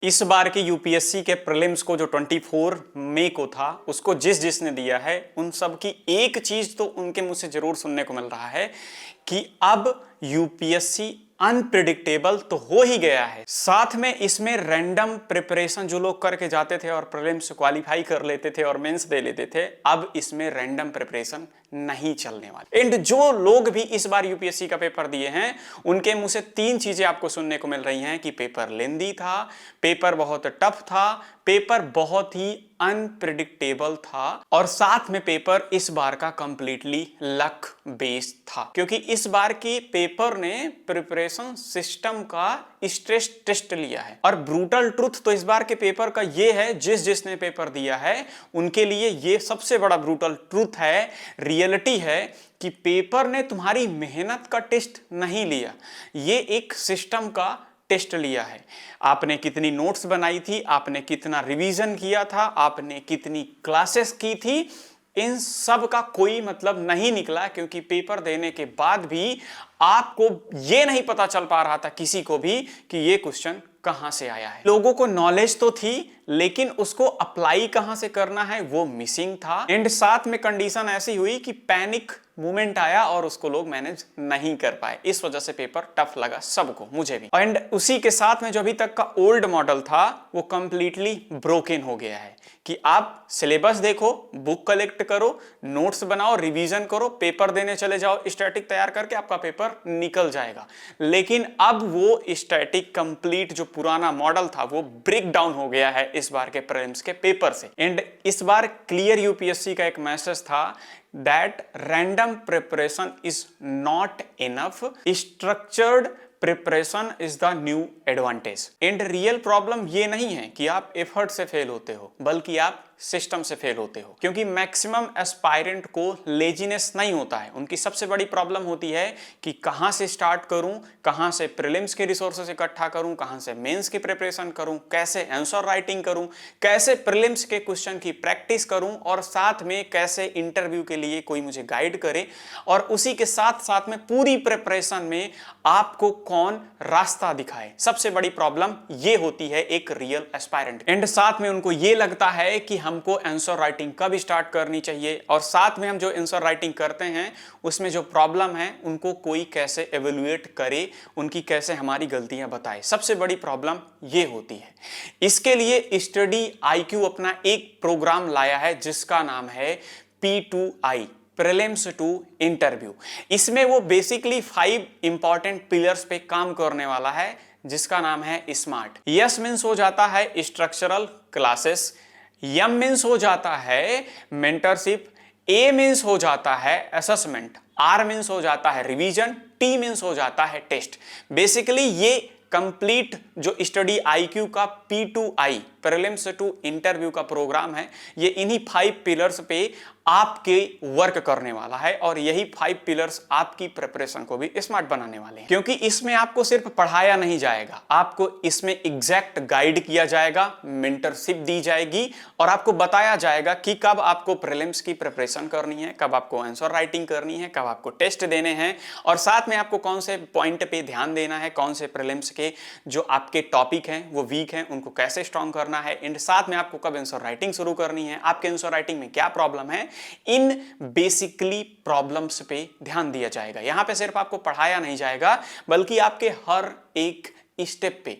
इस बार के यूपीएससी के प्रीलिम्स को जो 24 मई को था उसको जिसने दिया है उन सब की एक चीज तो उनके मुंह से जरूर सुनने को मिल रहा है कि अब यूपीएससी अनप्रिडिक्टेबल तो हो ही गया है, साथ में इसमें रैंडम प्रिपरेशन जो लोग करके जाते थे और प्रीलिम्स क्वालिफाई कर लेते थे और मेंस दे लेते थे, अब इसमें रैंडम प्रिपरेशन नहीं चलने वाले। एंड जो लोग भी इस बार यूपीएससी का पेपर दिए हैं उनके मुंह से तीन चीजें आपको सुनने को मिल रही हैं कि पेपर लेंदी था, पेपर बहुत टफ था, पेपर बहुत ही अनप्रिडिक्टेबल था और साथ में पेपर इस बार का कंप्लीटली लक बेस्ड था, क्योंकि इस बार की पेपर ने प्रिपरेशन सिस्टम का स्ट्रेस टेस्ट लिया है। और ब्रूटल ट्रुथ तो इस बार के पेपर का ये है, जिसने पेपर दिया है उनके लिए ये सबसे बड़ा ब्रूटल ट्रुथ है, रियलिटी है कि पेपर ने तुम्हारी मेहनत का टेस्ट नहीं लिया, ये एक सिस्टम का टेस्ट लिया है। आपने कितनी नोट्स बनाई थी, आपने कितना रिवीजन किया था, आपने कितनी क्लासेस की थी, इन सब का कोई मतलब नहीं निकला, क्योंकि पेपर देने के बाद भी आपको ये नहीं पता चल पा रहा था किसी को भी कि ये क्वेश्चन कहां से आया है। लोगों को नॉलेज तो थी लेकिन उसको अप्लाई कहां से करना है वो मिसिंग था। एंड साथ में कंडीशन ऐसी हुई कि पैनिक मोमेंट आया और उसको लोग मैनेज नहीं कर पाए, इस वजह से पेपर टफ लगा सबको, मुझे भी। एंड उसी के साथ में जो अभी तक का ओल्ड मॉडल था वो कंप्लीटली ब्रोकन हो गया है कि आप सिलेबस देखो, बुक कलेक्ट करो, नोट्स बनाओ, रिवीजन करो, पेपर देने चले जाओ, स्टैटिक तैयार करके आपका पेपर निकल जाएगा। लेकिन अब वो स्टैटिक कंप्लीट जो पुराना मॉडल था वो ब्रेक डाउन हो गया है इस बार के प्रीलिम्स के पेपर से। एंड इस बार क्लियर यूपीएससी का एक मैसेज था that random preparation is not enough, structured preparation is the new advantage। And real problem ये नहीं है कि आप एफर्ट से फेल होते हो, बल्कि आप सिस्टम से फेल होते हो, क्योंकि मैक्सिमम एस्पायरेंट को लेजीनेस नहीं होता है, उनकी सबसे बड़ी प्रॉब्लम होती है कि कहां से स्टार्ट करूं, कहां से प्रीलिम्स के रिसोर्सेस इकट्ठा करूं, कहां से मेंस की प्रिपरेशन करूं, कैसे आंसर राइटिंग करूं, कैसे प्रीलिम्स के क्वेश्चन की प्रैक्टिस करूं और साथ में कैसे इंटरव्यू के लिए कोई मुझे गाइड करे, और उसी के साथ साथ में पूरी प्रिपरेशन में आपको कौन रास्ता दिखाए। सबसे बड़ी प्रॉब्लम ये होती है एक रियल एस्पायरेंट। एंड साथ में उनको ये लगता है कि हमको आंसर राइटिंग कब स्टार्ट करनी चाहिए, और साथ में हम जो आंसर राइटिंग करते हैं उसमें जो प्रॉब्लम है उनको कोई कैसे एवेल्युएट करे, उनकी कैसे हमारी गलतियां बताए। सबसे बड़ी प्रॉब्लम ये होती है। इसके लिए स्टडी आईक्यू अपना एक प्रोग्राम लाया है जिसका नाम है P2I, प्रीलिम्स टू इंटरव्यू। इसमें वो बेसिकली 5 इंपॉर्टेंट पिलर्स पे काम करने वाला है जिसका नाम है स्मार्ट। यस मीन्स हो जाता है स्ट्रक्चरल क्लासेस, एम मीन्स हो जाता है मेंटरशिप, ए मीन्स हो जाता है असेसमेंट, आर मीन्स हो जाता है रिवीजन, टी मीन्स हो जाता है टेस्ट। बेसिकली ये कंप्लीट जो स्टडी आईक्यू का P2I, प्रीलिम्स टू इंटरव्यू का प्रोग्राम है, ये इन्हीं 5 पिलर्स पे आपके वर्क करने वाला है, और यही 5 पिलर्स आपकी प्रिपरेशन को भी स्मार्ट बनाने वाले हैं। क्योंकि इसमें आपको सिर्फ पढ़ाया नहीं जाएगा, आपको इसमें एग्जैक्ट गाइड किया जाएगा, मेंटरशिप दी जाएगी और आपको बताया जाएगा कि कब आपको प्रीलिम्स की प्रिपरेशन करनी है, कब आपको आंसर राइटिंग करनी है, कब आपको टेस्ट देने हैं, और साथ में आपको कौन से पॉइंट पे ध्यान देना है, कौन से प्रीलिम्स के जो आपके टॉपिक हैं वो वीक हैं उनको कैसे स्ट्रॉन्ग करना है, एंड साथ में आपको कब आंसर राइटिंग शुरू करनी है, आपके आंसर राइटिंग में क्या प्रॉब्लम है, इन बेसिकली प्रॉब्लम्स पे ध्यान दिया जाएगा। यहां पे सिर्फ आपको पढ़ाया नहीं जाएगा बल्कि आपके हर एक स्टेप पे,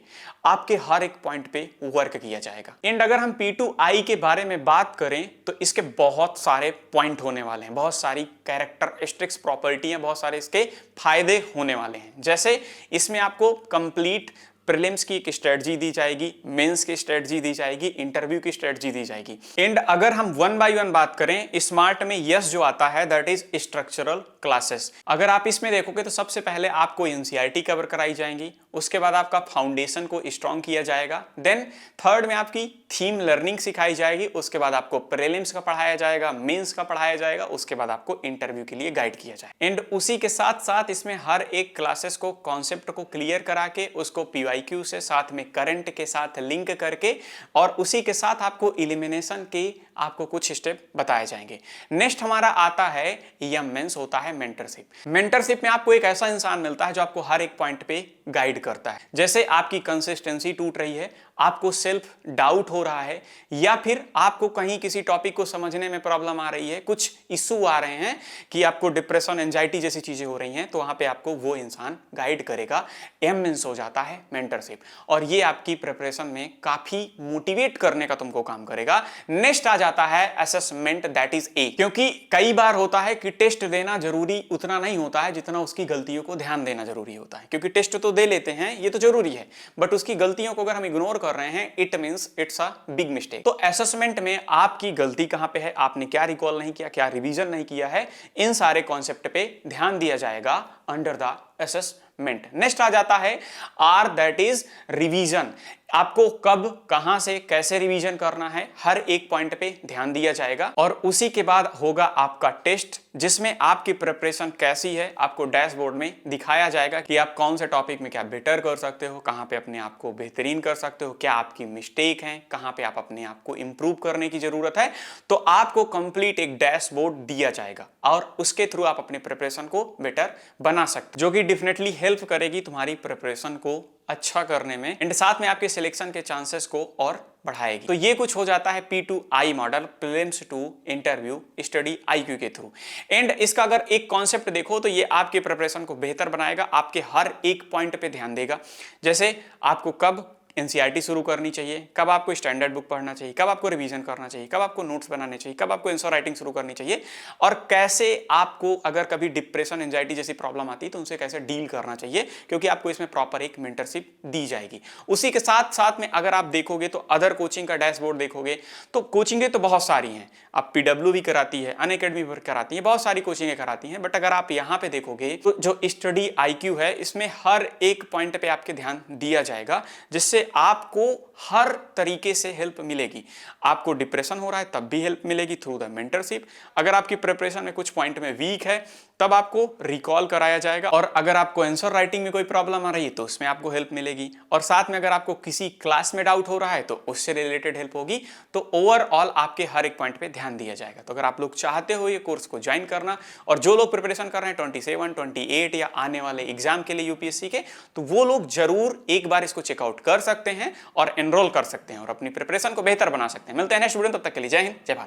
आपके हर एक पॉइंट पे वर्क किया जाएगा। एंड अगर हम P2I के बारे में बात करें तो इसके बहुत सारे पॉइंट होने वाले हैं, बहुत सारी कैरेक्टरिस्टिक्स प्रॉपर्टी हैं, बहुत सारे इसके फायदे होने वाले हैं। जैसे इसमें आपको कंप्लीट प्रीलिम्स की एक स्ट्रेटजी दी जाएगी, मेंस की स्ट्रेटजी दी जाएगी, इंटरव्यू की स्ट्रेटजी दी जाएगी। एंड अगर हम 1 बाय 1 बात करें, स्मार्ट में यस जो आता है दैट इज स्ट्रक्चरल क्लासेस। अगर आप इसमें देखोगे तो सबसे पहले आपको एनसीईआरटी कवर कराई जाएंगी, उसके बाद आपका फाउंडेशन को स्ट्रॉन्ग किया जाएगा, देन थर्ड में आपकी थीम लर्निंग सिखाई जाएगी, उसके बाद आपको प्रीलिम्स का पढ़ाया जाएगा, मेंस का पढ़ाया जाएगा, उसके बाद आपको इंटरव्यू के लिए गाइड किया जाएगा। एंड उसी के साथ साथ इसमें हर एक क्लासेस को, कॉन्सेप्ट को क्लियर करा के उसको PY आईक्यू से, साथ में करंट के साथ लिंक करके, और उसी के साथ आपको इलिमिनेशन के आपको कुछ स्टेप बताए जाएंगे। नेक्स्ट हमारा आता है या मेंस होता है मेंटरशिप। मेंटरशिप में आपको एक ऐसा इंसान मिलता है जो आपको हर एक पॉइंट पे गाइड करता है। जैसे आपकी कंसिस्टेंसी टूट रही है, आपको सेल्फ डाउट हो रहा है, या फिर आपको कहीं किसी टॉपिक को समझने में प्रॉब्लम आ रही है, कुछ इशू आ रहे हैं कि आपको डिप्रेशन, एंजाइटी जैसी चीजें हो रही हैं, तो वहां पे आपको वो इंसान गाइड करेगा। एम मींस हो जाता है मेंटरशिप, और ये आपकी प्रिपरेशन में काफी मोटिवेट करने का तुमको काम करेगा। नेक्स्ट आ जाता है असेसमेंट, दैट इज ए। क्योंकि कई बार होता है कि टेस्ट देना जरूरी उतना नहीं होता है जितना उसकी गलतियों को ध्यान देना जरूरी होता है। क्योंकि टेस्ट तो दे लेते हैं, ये तो जरूरी है, बट उसकी गलतियों को अगर हम इग्नोर कर रहे हैं, it means it's a big mistake. तो असेसमेंट में आपकी गलती कहां पे है, आपने क्या रिकॉल नहीं किया, क्या रिवीजन नहीं किया है, इन सारे कॉन्सेप्ट पे ध्यान दिया जाएगा अंडर द असेसमेंट। नेक्स्ट आ जाता है आर, दैट इज रिवीजन। आपको कब, कहां से, कैसे रिवीजन करना है, हर एक पॉइंट पे ध्यान दिया जाएगा। और उसी के बाद होगा आपका टेस्ट, जिसमें आपकी प्रिपरेशन कैसी है आपको डैशबोर्ड में दिखाया जाएगा कि आप कौन से टॉपिक में क्या बेटर कर सकते हो, कहां पे अपने आप को बेहतरीन कर सकते हो, क्या आपकी मिस्टेक है, कहां पे आप अपने आप को इंप्रूव करने की जरूरत है। तो आपको कंप्लीट एक डैशबोर्ड दिया जाएगा और उसके थ्रू आप अपने प्रिपरेशन को बेटर बना सकते, जो कि डेफिनेटली हेल्प करेगी तुम्हारी प्रिपरेशन को अच्छा करने में, एंड साथ में आपके सिलेक्शन के चांसेस को और बढ़ाएगी। तो ये कुछ हो जाता है P2I model, prelims to interview study IQ के थ्रू। एंड इसका अगर एक कॉन्सेप्ट देखो तो ये आपके प्रिपरेशन को बेहतर बनाएगा, आपके हर एक पॉइंट पे ध्यान देगा। जैसे आपको कब एनसीईआरटी शुरू करनी चाहिए, कब आपको स्टैंडर्ड बुक पढ़ना चाहिए, कब आपको रिवीजन करना चाहिए, कब आपको नोट्स बनाने चाहिए, कब आपको आंसर राइटिंग शुरू करनी चाहिए, और कैसे आपको अगर कभी डिप्रेशन, एंजाइटी जैसी प्रॉब्लम आती है तो उनसे कैसे डील करना चाहिए, क्योंकि आपको इसमें प्रॉपर एक मेंटरशिप दी जाएगी। उसी के साथ साथ में अगर आप देखोगे तो अदर कोचिंग का डैशबोर्ड देखोगे तो कोचिंगें तो बहुत सारी हैं। आप PW भी कराती है, अनअकैडमी भी कराती है, बहुत सारी कोचिंगें कराती हैं, बट अगर आप यहाँ पे देखोगे तो जो स्टडी IQ है इसमें हर एक पॉइंट पे आपके ध्यान दिया जाएगा, जिससे आपको हर तरीके से हेल्प मिलेगी। आपको डिप्रेशन हो रहा है तब भी हेल्प मिलेगी थ्रू द मेंटरशिप। अगर आपकी प्रिपरेशन में कुछ पॉइंट में वीक है तब आपको रिकॉल कराया जाएगा, और अगर आपको आंसर राइटिंग में कोई प्रॉब्लम आ रही है तो उसमें आपको हेल्प मिलेगी, और साथ में अगर आपको किसी क्लास में डाउट हो रहा है तो उससे रिलेटेड हेल्प होगी। तो ओवरऑल आपके हर एक पॉइंट पे ध्यान दिया जाएगा। तो अगर आप लोग चाहते हो ये कोर्स को ज्वाइन करना, और जो लोग प्रिपरेशन कर रहे हैं 27, 28 या आने वाले एग्जाम के लिए यूपीएससी के, तो वो लोग जरूर एक बार इसको चेकआउट कर सकते हैं और एनरोल कर सकते हैं और अपनी प्रिपरेशन को बेहतर बना सकते हैं। मिलते हैं नेक्स्ट वीडियो, तब तक के लिए जय हिंद, जय भारत।